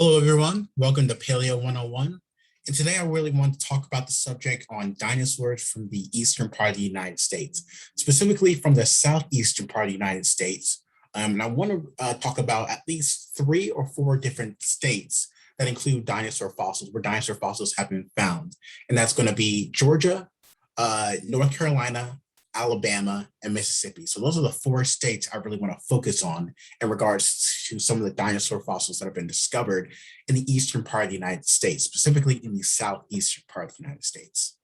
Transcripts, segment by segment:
Hello, everyone. Welcome to Paleo 101. And today I really want to talk about the subject on dinosaurs from the eastern part of the United States, specifically from the southeastern part of the United States. And I want to talk about at least 3 or 4 different states that include dinosaur fossils, where dinosaur fossils have been found. And that's going to be Georgia, North Carolina, Alabama, and Mississippi. So those are the 4 states I really want to focus on in regards to some of the dinosaur fossils that have been discovered in the eastern part of the United States, specifically in the southeastern part of the United States.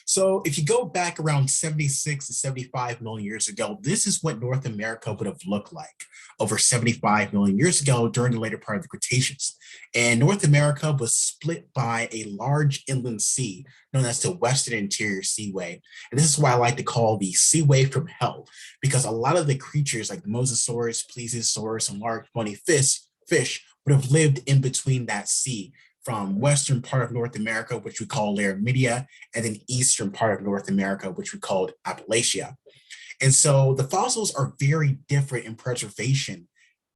So if you go back around 76 to 75 million years ago, this is what North America would have looked like over 75 million years ago during the later part of the Cretaceous. And North America was split by a large inland sea known as the Western Interior Seaway. And this is why I like to call the seaway from hell, because a lot of the creatures like the mosasaurs, plesiosaurs, and large bony fish would have lived in between that sea, from western part of North America, which we call Laramidia, and then eastern part of North America, which we called Appalachia. And so the fossils are very different in preservation.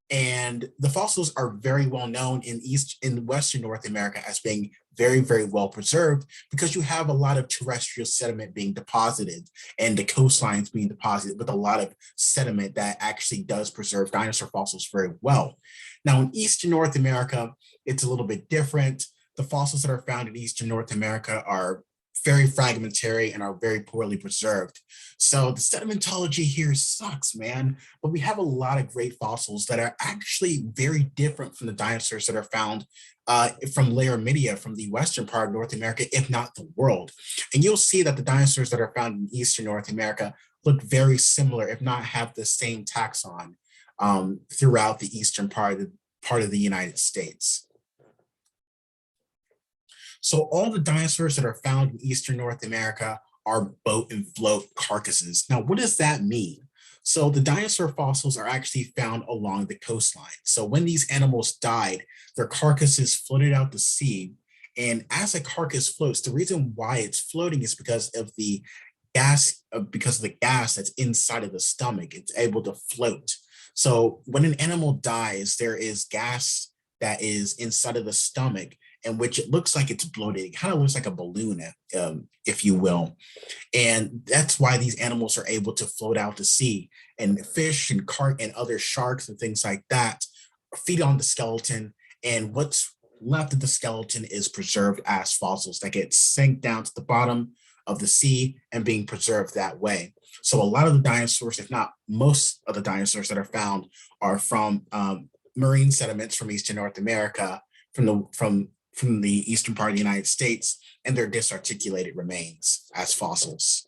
And the fossils are very well known in Western North America as being very, very well preserved, because you have a lot of terrestrial sediment being deposited and the coastlines being deposited with a lot of sediment that actually does preserve dinosaur fossils very well. Now in Eastern North America, it's a little bit different. The fossils that are found in Eastern North America are very fragmentary and are very poorly preserved. So the sedimentology here sucks, man. But we have a lot of great fossils that are actually very different from the dinosaurs that are found from Laramidia, from the western part of North America, if not the world. And you'll see that the dinosaurs that are found in Eastern North America look very similar, if not have the same taxon throughout the eastern part of the United States. So all the dinosaurs that are found in Eastern North America are boat and float carcasses. Now, what does that mean? So the dinosaur fossils are actually found along the coastline. So when these animals died, their carcasses floated out to sea. And as a carcass floats, the reason why it's floating is because of the gas that's inside of the stomach. It's able to float. So when an animal dies, there is gas that is inside of the stomach, in which it looks like it's bloated. It kind of looks like a balloon, if you will. And that's why these animals are able to float out to sea. And fish and carp and other sharks and things like that feed on the skeleton. And what's left of the skeleton is preserved as fossils that get sank down to the bottom of the sea and being preserved that way. So a lot of the dinosaurs, if not most of the dinosaurs that are found, are from marine sediments from Eastern North America, from the eastern part of the United States, and their disarticulated remains as fossils.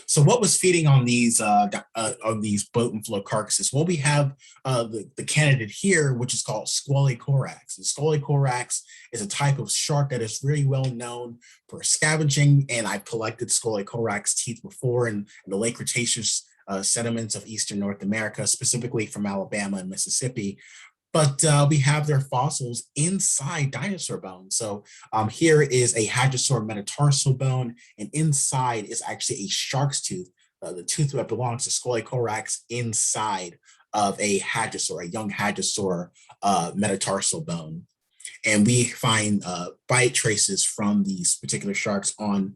So what was feeding on these boat and float carcasses? Well, we have the candidate here, which is called Squalecorax. And Squalecorax is a type of shark that is really well known for scavenging, and I've collected Squalecorax teeth before in the late Cretaceous sediments of Eastern North America, specifically from Alabama and Mississippi. But we have their fossils inside dinosaur bones. So here is a hadrosaur metatarsal bone, and inside is actually a shark's tooth, the tooth that belongs to Squalecorax, inside of a hadrosaur, a young hadrosaur metatarsal bone. And we find bite traces from these particular sharks on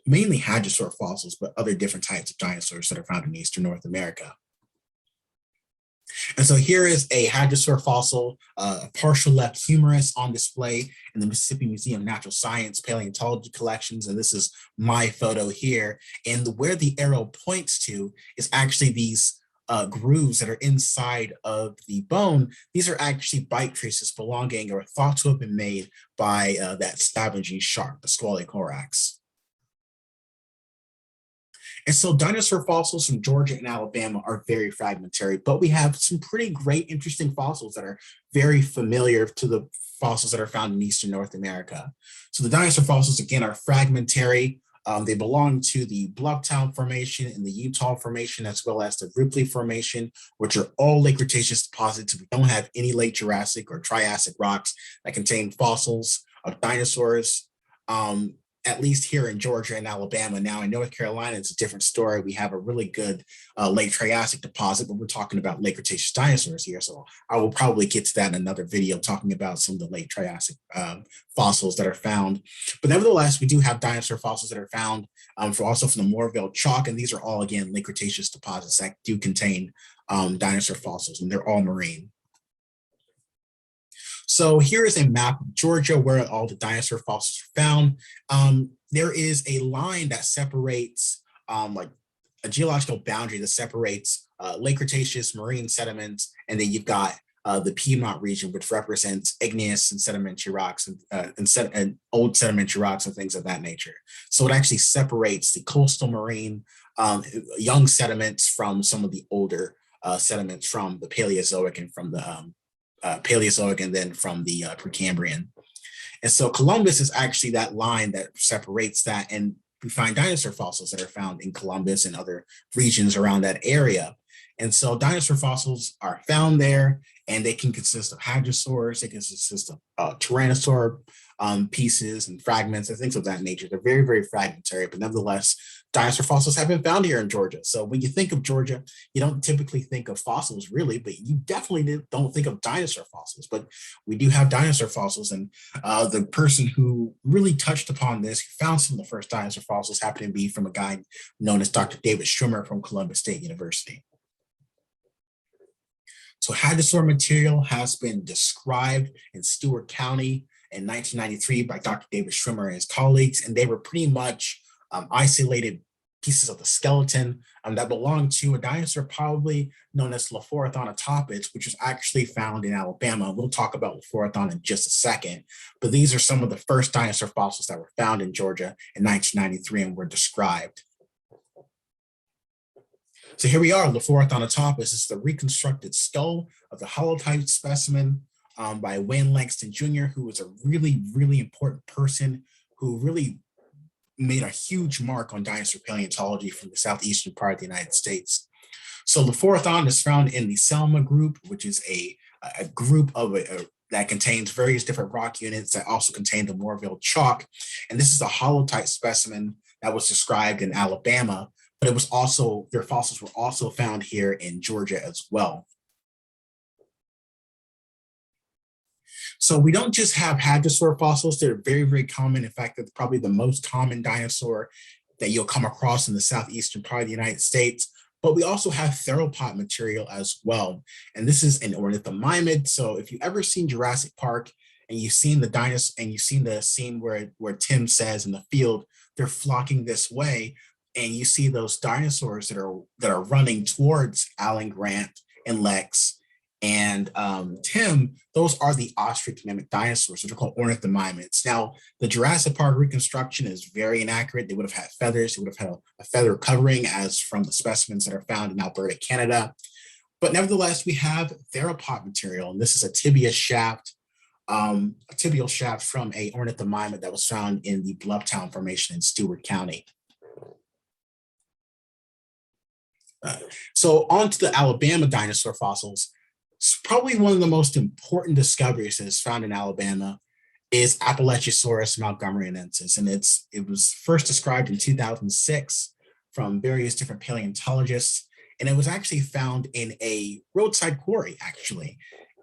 mainly hadrosaur fossils, but other different types of dinosaurs that are found in Eastern North America. And so here is a hadrosaur fossil, a partial left humerus, on display in the Mississippi Museum of Natural Science Paleontology collections. And this is my photo here. And where the arrow points to is actually these grooves that are inside of the bone. These are actually bite traces belonging or thought to have been made by that scavenging shark, the Squalecorax. And so dinosaur fossils from Georgia and Alabama are very fragmentary, but we have some pretty great, interesting fossils that are very familiar to the fossils that are found in Eastern North America. So the dinosaur fossils, again, are fragmentary. They belong to the Bloat Formation and the Utah Formation, as well as the Ripley Formation, which are all late Cretaceous deposits. We don't have any late Jurassic or Triassic rocks that contain fossils of dinosaurs. at least here in Georgia and Alabama. Now in North Carolina, it's a different story. We have a really good late Triassic deposit, but we're talking about late Cretaceous dinosaurs here. So I will probably get to that in another video talking about some of the late Triassic fossils that are found. But nevertheless, we do have dinosaur fossils that are found also from the Morville Chalk. And these are all, again, late Cretaceous deposits that do contain dinosaur fossils, and they're all marine. So here is a map of Georgia where all the dinosaur fossils are found. There is a line that separates, like a geological boundary that separates late Cretaceous marine sediments, and then you've got the Piedmont region, which represents igneous and sedimentary rocks and old sedimentary rocks and things of that nature. So it actually separates the coastal marine young sediments from some of the older sediments from the Paleozoic and from the Paleozoic and then from the Precambrian. And so Columbus is actually that line that separates that, and we find dinosaur fossils that are found in Columbus and other regions around that area. And so dinosaur fossils are found there, and they can consist of hadrosaurs, they can consist of tyrannosaur pieces and fragments and things of that nature. They're very, very fragmentary, but nevertheless, dinosaur fossils have been found here in Georgia. So when you think of Georgia, you don't typically think of fossils really, but you definitely don't think of dinosaur fossils. But we do have dinosaur fossils, and the person who really touched upon this, who found some of the first dinosaur fossils, happened to be from a guy known as Dr. David Schwimmer from Columbus State University. So hadrosaur material has been described in Stewart County in 1993 by Dr. David Schwimmer and his colleagues, and they were pretty much isolated pieces of the skeleton that belonged to a dinosaur probably known as Lophorathonatopids, which was actually found in Alabama. We'll talk about Lophorathon in just a second, but these are some of the first dinosaur fossils that were found in Georgia in 1993 and were described. So here we are, Lophorathonatopus. This is the reconstructed skull of the holotype specimen by Wayne Langston Jr., who was a really, really important person who really made a huge mark on dinosaur paleontology from the southeastern part of the United States. So Lophorathon is found in the Selma group, which is a group of that contains various different rock units that also contain the Morville Chalk. And this is a holotype specimen that was described in Alabama, but it was also, their fossils were also found here in Georgia as well. So we don't just have hadrosaur fossils. They're very, very common. In fact, it's probably the most common dinosaur that you'll come across in the southeastern part of the United States. But we also have theropod material as well. And this is an ornithomimid. So if you've ever seen Jurassic Park and you've seen the dinosaur and you've seen the scene where Tim says in the field, they're flocking this way, and you see those dinosaurs that are running towards Alan Grant and Lex and Tim, those are the ostrich mimic dinosaurs, which are called ornithomimids. Now, the Jurassic Park reconstruction is very inaccurate. They would have had feathers. They would have had a feather covering as from the specimens that are found in Alberta, Canada. But nevertheless, we have theropod material, and this is a tibial shaft from a ornithomimid that was found in the Blufftown Formation in Stewart County. So on to the Alabama dinosaur fossils. Probably one of the most important discoveries that is found in Alabama is Appalachiosaurus montgomeryensis, and it was first described in 2006 from various different paleontologists, and it was actually found in a roadside quarry, actually.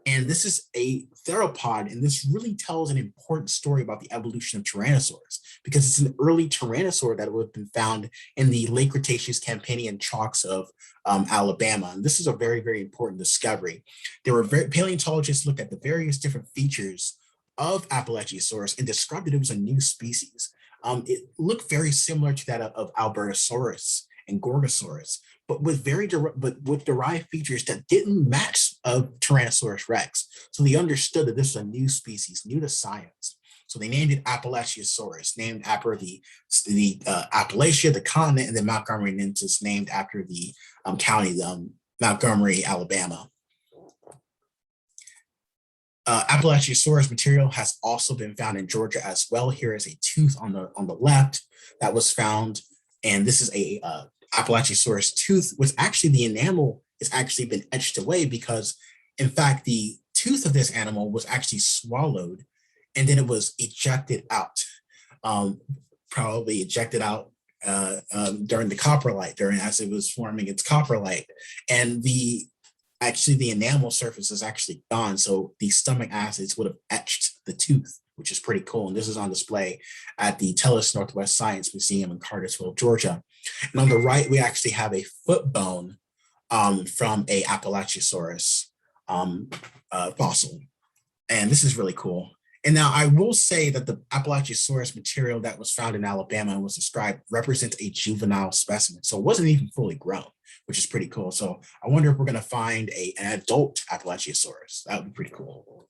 And this is a theropod, and this really tells an important story about the evolution of tyrannosaurs, because it's an early tyrannosaur that would have been found in the late Cretaceous Campanian chalks of Alabama. And this is a very, very important discovery. Paleontologists looked at the various different features of Appalachiosaurus and described that it was a new species. It looked very similar to that of Albertosaurus and Gorgosaurus, but with derived features that didn't match Tyrannosaurus rex. So they understood that this is a new species, new to science. So they named it Appalachiosaurus, named after the Appalachia, the continent, and then Montgomeryensis, named after the county, Montgomery, Alabama. Appalachiosaurus material has also been found in Georgia as well. Here is a tooth on the left that was found, and this is a Appalachiosaurus tooth, which actually the enamel has actually been etched away because, in fact, the tooth of this animal was actually swallowed and then it was ejected out. probably ejected out during the coprolite, as it was forming its coprolite. And the enamel surface is actually gone. So the stomach acids would have etched the tooth, which is pretty cool. And this is on display at the Tellus Northwest Science Museum in Cartersville, Georgia. And on the right, we actually have a foot bone from a Appalachiosaurus fossil. And this is really cool. And now I will say that the Appalachiosaurus material that was found in Alabama and was described represents a juvenile specimen. So it wasn't even fully grown, which is pretty cool. So I wonder if we're going to find an adult Appalachiosaurus. That would be pretty cool.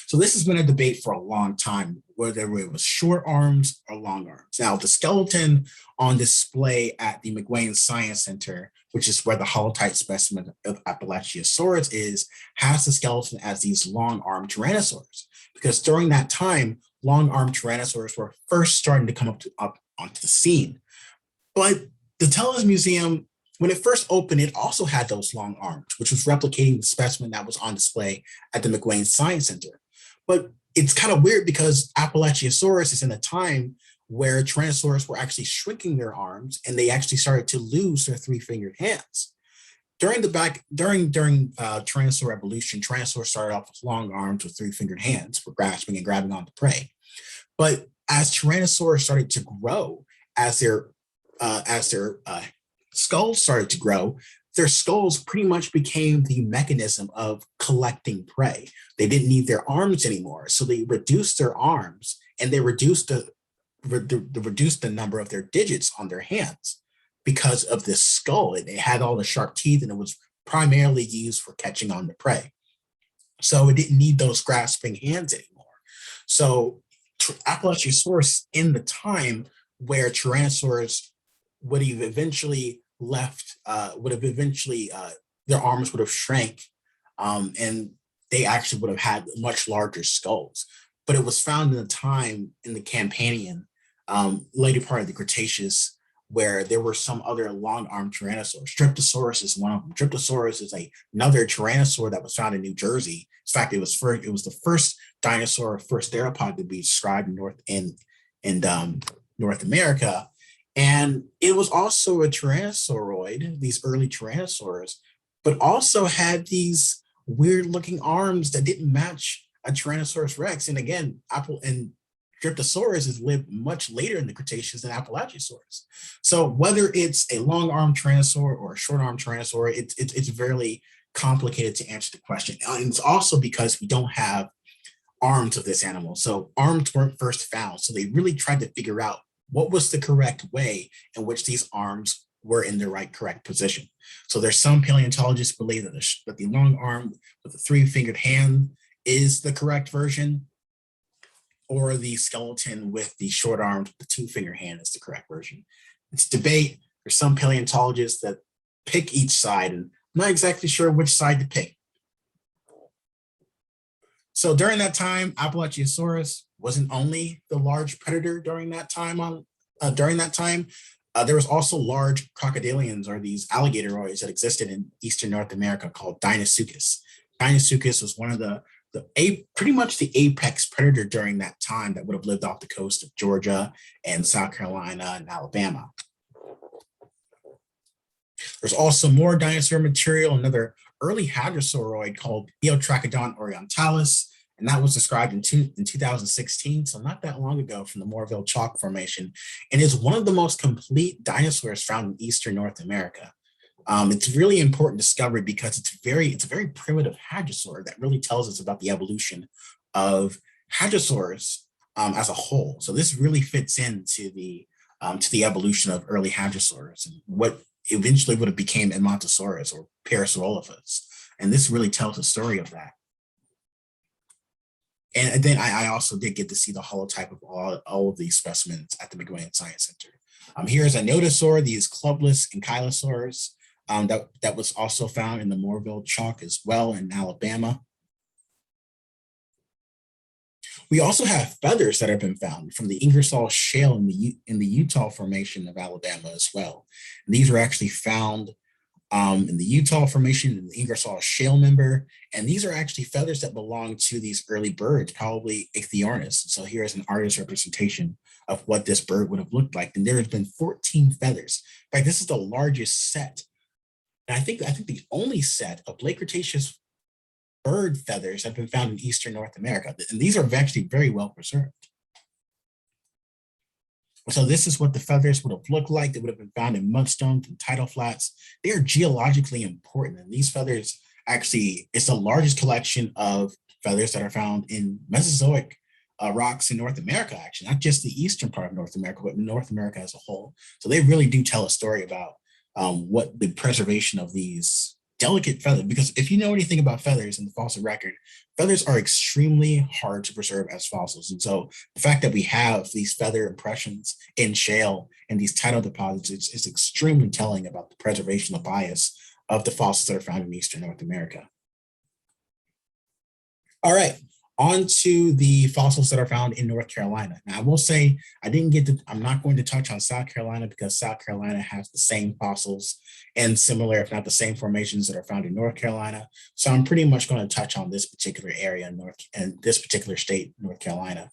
So this has been a debate for a long time, whether it was short arms or long arms. Now, the skeleton on display at the McWane Science Center, which is where the holotype specimen of Appalachiosaurus is, has the skeleton as these long-armed tyrannosaurs. Because during that time, long-armed tyrannosaurs were first starting to come up onto the scene. But the Tellus Museum, when it first opened, it also had those long arms, which was replicating the specimen that was on display at the McWane Science Center. But it's kind of weird because Appalachiosaurus is in a time where tyrannosaurs were actually shrinking their arms, and they actually started to lose their three-fingered hands. During Tyrannosaur evolution, tyrannosaurs started off with long arms with three-fingered hands for grasping and grabbing onto prey. But as tyrannosaurs started to grow, as their skulls started to grow, their skulls pretty much became the mechanism of collecting prey. They didn't need their arms anymore, so they reduced their arms, and they reduced the number of their digits on their hands because of this skull. It had all the sharp teeth, and it was primarily used for catching on the prey. So it didn't need those grasping hands anymore. So Appalachiosaurus, in the time where tyrannosaurs would have eventually their arms would have shrank, and they actually would have had much larger skulls. But it was found in a time in the Campanian, later part of the Cretaceous, where there were some other long-armed tyrannosaurs. Streptosaurus is one of them. Streptosaurus is another tyrannosaur that was found in New Jersey. In fact, it was the first dinosaur, first theropod to be described in North America. And it was also a tyrannosauroid, these early tyrannosaurs, but also had these weird-looking arms that didn't match a Tyrannosaurus rex. And again, Streptosaurus has lived much later in the Cretaceous than Appalachiosaurus. So whether it's a long-armed tyrannosaur or a short-armed tyrannosaur, it's very complicated to answer the question. And it's also because we don't have arms of this animal. So arms weren't first found. So they really tried to figure out what was the correct way in which these arms were in the correct position. So there's some paleontologists believe that the long arm with the three-fingered hand is the correct version, or the skeleton with the short arm with the two-finger hand is the correct version. It's debate. There's some paleontologists that pick each side, and I'm not exactly sure which side to pick. So during that time, Appalachiosaurus wasn't only the large predator during that time. There was also large crocodilians, or these alligatoroids that existed in Eastern North America called Deinosuchus. Deinosuchus was one of pretty much the apex predator during that time that would have lived off the coast of Georgia and South Carolina and Alabama. There's also more dinosaur material, another early hadrosauroid called Neotrachodon orientalis, and that was described in 2016, so not that long ago, from the Morville Chalk Formation, and is one of the most complete dinosaurs found in Eastern North America. It's a really important discovery because it's a very primitive hadrosaur that really tells us about the evolution of hadrosaurs as a whole. So this really fits into the evolution of early hadrosaurs and what eventually would have became Edmontosaurus or Parasaurolophus. And this really tells the story of that. And then I also did get to see the holotype of all of these specimens at the McWane Science Center. Here's a nodosaur, these clubless ankylosaurs. That was also found in the Morville Chalk as well in Alabama. We also have feathers that have been found from the Ingersoll Shale in the Utah Formation of Alabama as well. And these were actually found in the Utah Formation, in the Ingersoll Shale member. And these are actually feathers that belong to these early birds, probably Ichthyornis. So here's an artist's representation of what this bird would have looked like. And there has been 14 feathers. In fact, this is the largest set. And I think the only set of late Cretaceous bird feathers have been found in Eastern North America. And these are actually very well preserved. So this is what the feathers would have looked like. They would have been found in mudstones and tidal flats. They are geologically important. And these feathers actually, it's the largest collection of feathers that are found in Mesozoic rocks in North America, actually, not just the eastern part of North America, but North America as a whole. So they really do tell a story about what the preservation of these delicate feathers, because if you know anything about feathers in the fossil record, feathers are extremely hard to preserve as fossils. And so the fact that we have these feather impressions in shale and these tidal deposits is extremely telling about the preservational bias of the fossils that are found in Eastern North America. All right, on to the fossils that are found in North Carolina. Now, I will say I'm not going to touch on South Carolina because South Carolina has the same fossils and similar, if not the same formations that are found in North Carolina. So I'm pretty much going to touch on this particular area and this particular state, North Carolina.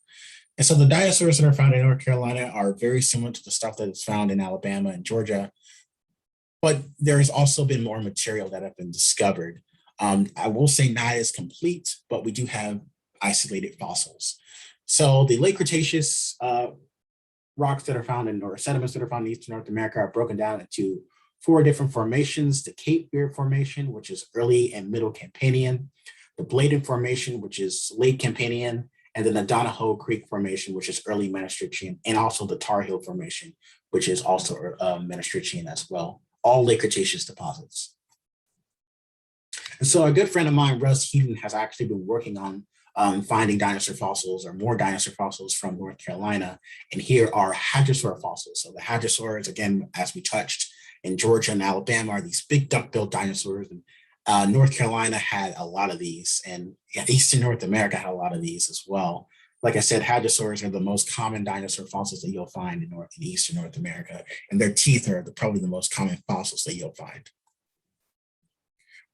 And so the dinosaurs that are found in North Carolina are very similar to the stuff that is found in Alabama and Georgia, but there has also been more material that have been discovered. I will say not as complete, but we do have isolated fossils. So the late Cretaceous rocks that are found in, or sediments that are found in Eastern North America are broken down into 4 different formations: the Cape Beard Formation, which is early and middle Campanian, the Bladen Formation, which is late Campanian, and then the Donahoe Creek Formation, which is early Maastrichtian, and also the Tar Heel Formation, which is also Maastrichtian as well, all late Cretaceous deposits. And so a good friend of mine, Russ Heaton, has actually been working on finding dinosaur fossils or more dinosaur fossils from North Carolina. And here are hadrosaur fossils. So the hadrosaurs, again, as we touched in Georgia and Alabama, are these big duck-billed dinosaurs. And North Carolina had a lot of these, and Eastern North America had a lot of these as well. Like I said, hadrosaurs are the most common dinosaur fossils that you'll find in Eastern North America, and their teeth are probably the most common fossils that you'll find.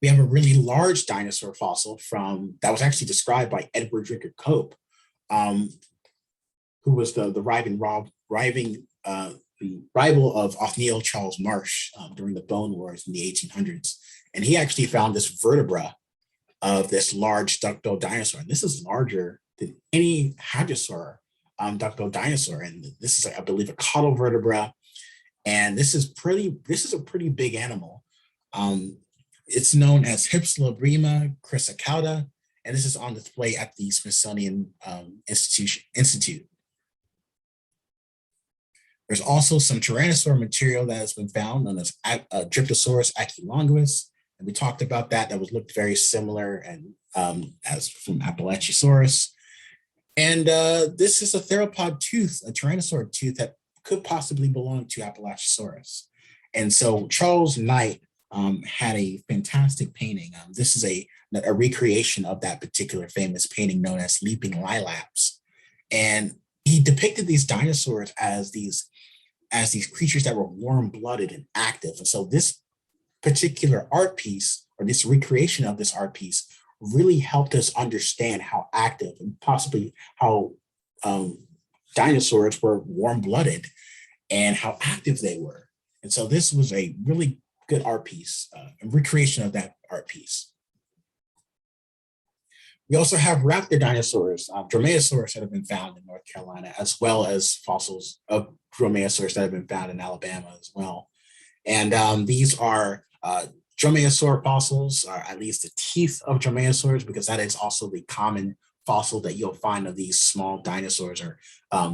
We have a really large dinosaur fossil that was actually described by Edward Rickard Cope, who was the rival of Othniel Charles Marsh during the Bone Wars in the 1800s. And he actually found this vertebra of this large duck-billed dinosaur. And this is larger than any hadrosaur duck-billed dinosaur. And this is, I believe, a caudal vertebra. And this is a pretty big animal. It's known as Hypsilobrima chrysocauda, and this is on display at the Smithsonian Institute. There's also some Tyrannosaur material that has been found, known as Dryptosaurus acuilonguus, and we talked about that. That looked very similar and as from Appalachiosaurus. And this is a theropod tooth, a Tyrannosaur tooth that could possibly belong to Appalachiosaurus. And so Charles Knight had a fantastic painting. This is a recreation of that particular famous painting known as Leaping Lilaps. And he depicted these dinosaurs as these creatures that were warm-blooded and active. And so this particular art piece, or this recreation of this art piece, really helped us understand how active and possibly how dinosaurs were warm-blooded and how active they were. And so this was a really good art piece, a recreation of that art piece. We also have raptor dinosaurs, dromaeosaurs that have been found in North Carolina, as well as fossils of dromaeosaurs that have been found in Alabama as well. And these are dromaeosaur fossils, or at least the teeth of dromaeosaurs, because that is also the common fossil that you'll find of these small dinosaurs, or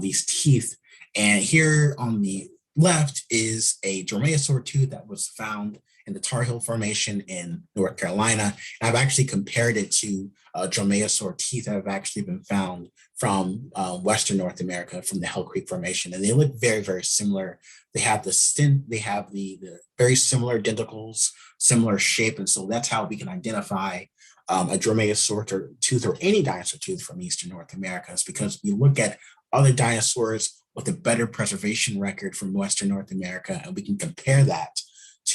these teeth. And here on the left is a dromaeosaur tooth that was found in the Tar Heel Formation in North Carolina. And I've actually compared it to dromaeosaur teeth that have actually been found from Western North America, from the Hell Creek Formation. And they look very, very similar. They have the very similar denticles, similar shape. And so that's how we can identify a dromaeosaur tooth or any dinosaur tooth from Eastern North America, is because we look at other dinosaurs with a better preservation record from Western North America, and we can compare that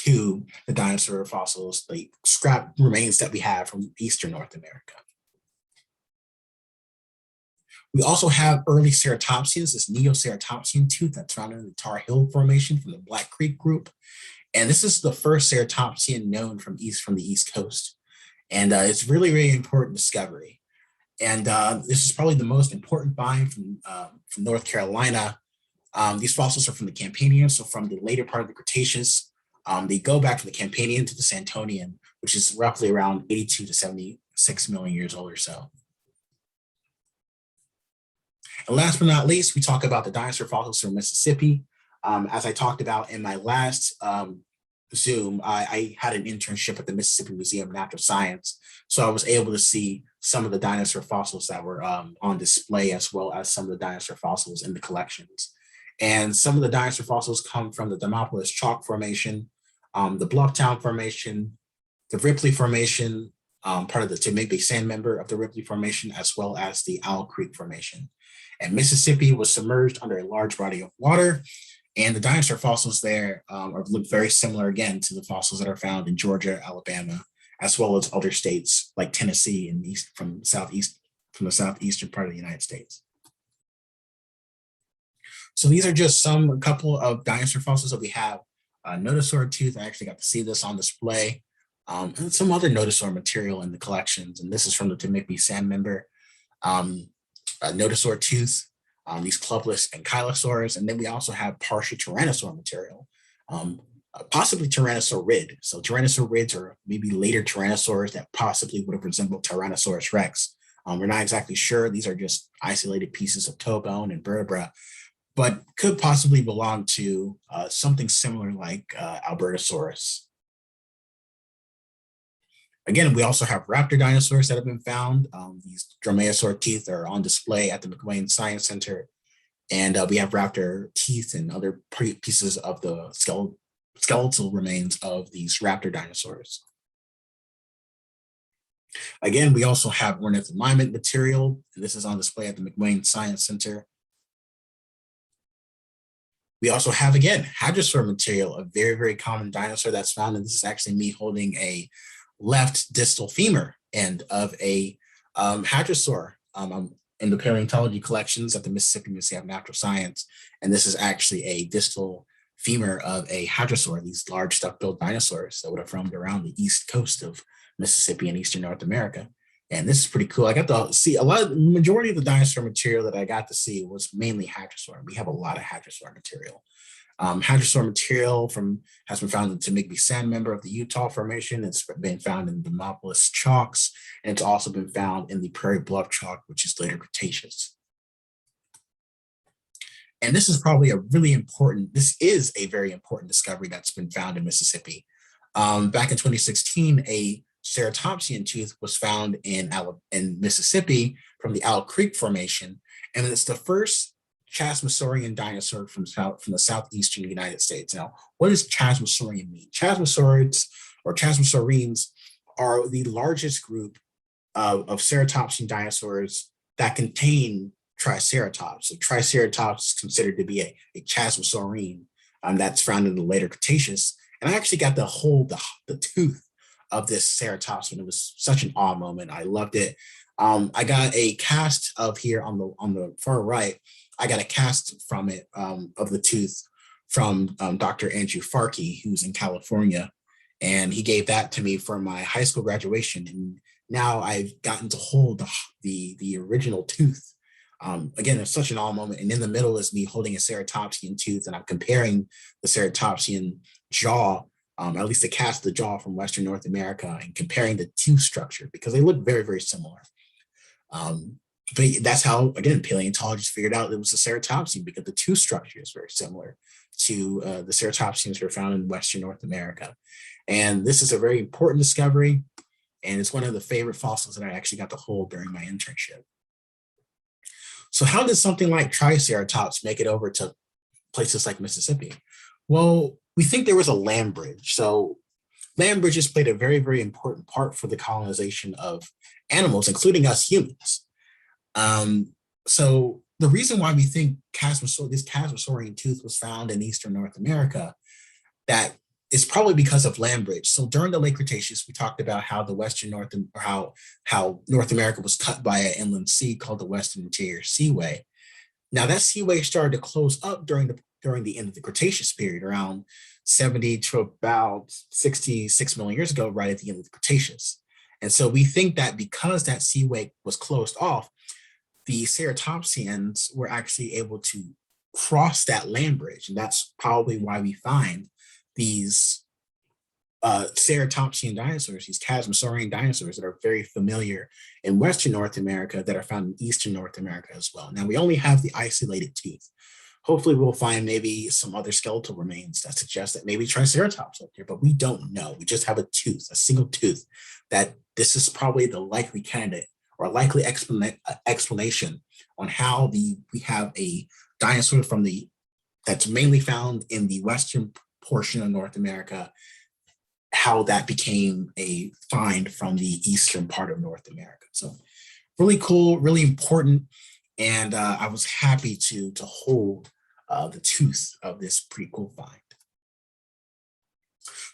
to the dinosaur fossils, the scrap remains that we have from eastern North America. We also have early ceratopsians, this Neoceratopsian tooth that's found in the Tar Heel Formation from the Black Creek group. And this is the first ceratopsian known from the East Coast. And it's really, really important discovery. And this is probably the most important find from North Carolina. These fossils are from the Campanian, so from the later part of the Cretaceous. They go back from the Campanian to the Santonian, which is roughly around 82 to 76 million years old or so. And last but not least, we talk about the dinosaur fossils from Mississippi. As I talked about in my last Zoom, I had an internship at the Mississippi Museum of Natural Science. So I was able to see some of the dinosaur fossils that were on display, as well as some of the dinosaur fossils in the collections. And some of the dinosaur fossils come from the Demopolis Chalk Formation, the Blufftown Formation, the Ripley Formation, part of the Temigbe Sand member of the Ripley Formation, as well as the Owl Creek Formation. And Mississippi was submerged under a large body of water, and the dinosaur fossils there look very similar again to the fossils that are found in Georgia, Alabama, as well as other states like Tennessee and from the southeastern part of the United States. So these are just a couple of dinosaur fossils that we have. Nodosaur tooth, I actually got to see this on display, and some other nodosaur material in the collections. And this is from the Temigbe Sand member. Nodosaur tooth, these clubless ankylosaurs, and then we also have partial tyrannosaur material, possibly tyrannosaurid. So tyrannosaurids are maybe later tyrannosaurs that possibly would have resembled Tyrannosaurus rex. We're not exactly sure. These are just isolated pieces of toe bone and vertebra, but could possibly belong to something similar like Albertosaurus. Again, we also have raptor dinosaurs that have been found. These dromaeosaur teeth are on display at the McWane Science Center. And we have raptor teeth and other pieces of the skeletal remains of these raptor dinosaurs. Again, we also have ornithomimate material, and this is on display at the McWane Science Center. We also have, again, hadrosaur material, a very, very common dinosaur that's found, and this is actually me holding a left distal femur end of a hadrosaur in the paleontology collections at the Mississippi Museum of Natural Science. And this is actually a distal femur of a hadrosaur, these large duck-billed dinosaurs that would have roamed around the east coast of Mississippi and eastern North America. And this is pretty cool. I got to see majority of the dinosaur material that I got to see was mainly hadrosaur. We have a lot of hadrosaur material. Hadrosaur material has been found in the Temigbe Sand member of the Utah Formation. It's been found in the Demopolis chalks, and it's also been found in the Prairie Bluff chalk, which is later Cretaceous. And this is probably this is a very important discovery that's been found in Mississippi. Back in 2016, a ceratopsian tooth was found in Mississippi from the Owl Creek Formation, and it's the first Chasmosaurian dinosaur from the southeastern United States. Now, what does Chasmosaurian mean? Chasmosaurids or Chasmosaurines are the largest group of ceratopsian dinosaurs that contain Triceratops. So Triceratops is considered to be a Chasmosaurine that's found in the later Cretaceous. And I actually got to hold the tooth of this ceratopsian. It was such an awe moment. I loved it. I got a cast of here on the far right. I got a cast from it of the tooth from Dr. Andrew Farkey, who's in California. And he gave that to me for my high school graduation. And now I've gotten to hold the original tooth. Again, it's such an awe moment. And in the middle is me holding a ceratopsian tooth, and I'm comparing the ceratopsian jaw, at least the cast of the jaw from Western North America, and comparing the tooth structure because they look very, very similar. But that's how, again, paleontologists figured out it was a ceratopsian because the tooth structure is very similar to the ceratopsians that are found in Western North America. And this is a very important discovery, and it's one of the favorite fossils that I actually got to hold during my internship. So how did something like Triceratops make it over to places like Mississippi? Well, we think there was a land bridge. So land bridges played a very, very important part for the colonization of animals, including us humans. So the reason why we think this Chasmosaurian tooth was found in eastern North America, that is probably because of land bridge. So during the late Cretaceous, we talked about how the Western North, or how North America was cut by an inland sea called the Western Interior Seaway. Now that seaway started to close up during the end of the Cretaceous period, around 70 to about 66 million years ago, right at the end of the Cretaceous. And so we think that because that seaway was closed off, the ceratopsians were actually able to cross that land bridge. And that's probably why we find these ceratopsian dinosaurs, these chasmosaurian dinosaurs that are very familiar in Western North America that are found in Eastern North America as well. Now, we only have the isolated tooth. Hopefully we'll find maybe some other skeletal remains that suggest that maybe Triceratops up here, but we don't know. We just have a tooth, a single tooth, that this is probably the likely candidate or likely explanation on how we have a dinosaur that's mainly found in the western portion of North America, how that became a find from the eastern part of North America. So really cool, really important. And I was happy to hold the tooth of this pretty cool find.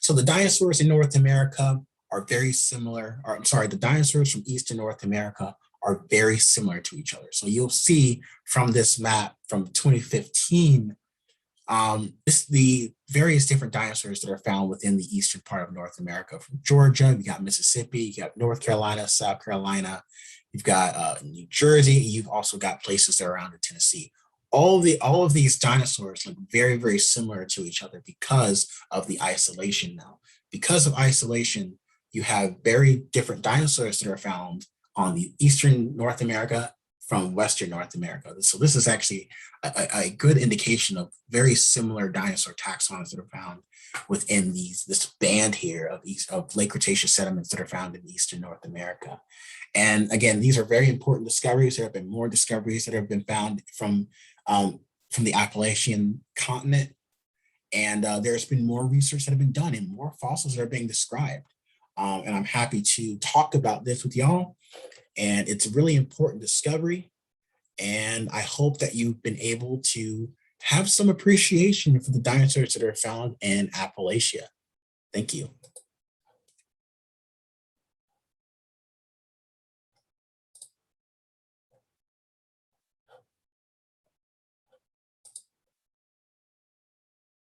So the dinosaurs in North America are very similar, or I'm sorry, the dinosaurs from Eastern North America are very similar to each other. So you'll see from this map from 2015, the various different dinosaurs that are found within the eastern part of North America. From Georgia, you got Mississippi, you got North Carolina, South Carolina, you've got New Jersey, and you've also got places that are around in Tennessee. All of these dinosaurs look very, very similar to each other because of the isolation now. Because of isolation, you have very different dinosaurs that are found on the eastern North America from Western North America. So this is actually a good indication of very similar dinosaur taxons that are found within this band here of late Cretaceous sediments that are found in Eastern North America. And again, these are very important discoveries. There have been more discoveries that have been found from the Appalachian continent. And there's been more research that have been done and more fossils that are being described. And I'm happy to talk about this with y'all. And it's a really important discovery. And I hope that you've been able to have some appreciation for the dinosaurs that are found in Appalachia. Thank you.